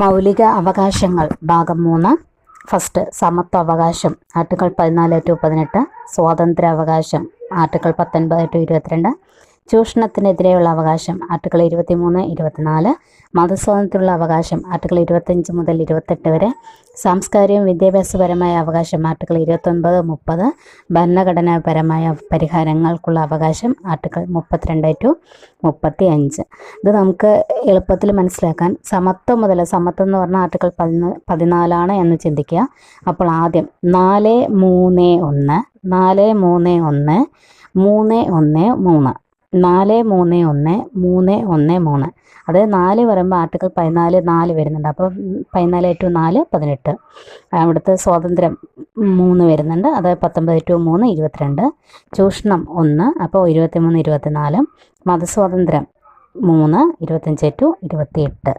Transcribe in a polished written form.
മൗലിക അവകാശങ്ങൾ ഭാഗം 3. ഫസ്റ്റ്, സമത്വ അവകാശം ആർട്ടിക്കിൾ 14-18. സ്വാതന്ത്ര്യാവകാശം ആർട്ടിക്കിൾ 19-22. ചൂഷണത്തിനെതിരെയുള്ള അവകാശം ആർട്ടിക്കിൾ 23-24. മതസ്വാതന്ത്ര്യമുള്ള അവകാശം ആർട്ടിക്കിൾ 25 മുതൽ 28 വരെ. സാംസ്കാരികവും വിദ്യാഭ്യാസപരമായ അവകാശം ആർട്ടിക്കിൾ 29-30. ഭരണഘടനാപരമായ പരിഹാരങ്ങൾക്കുള്ള അവകാശം ആർട്ടിക്കിൾ 32-35. ഇത് നമുക്ക് എളുപ്പത്തിൽ മനസ്സിലാക്കാൻ സമത്വം എന്ന് പറഞ്ഞാൽ ആർട്ടിക്കിൾ 14 എന്ന് ചിന്തിക്കുക. അപ്പോൾ ആദ്യം 4-3-1 അത് 4 പറയുമ്പോൾ ആർട്ടിക്കിൾ 14 വരുന്നുണ്ട്. അപ്പോൾ 14-4 18. അവിടുത്തെ സ്വാതന്ത്ര്യം 3 വരുന്നുണ്ട്. അത് 19-3 22. ചൂഷണം 1, അപ്പോൾ 23-24. മതസ്വാതന്ത്ര്യം 3 25-28.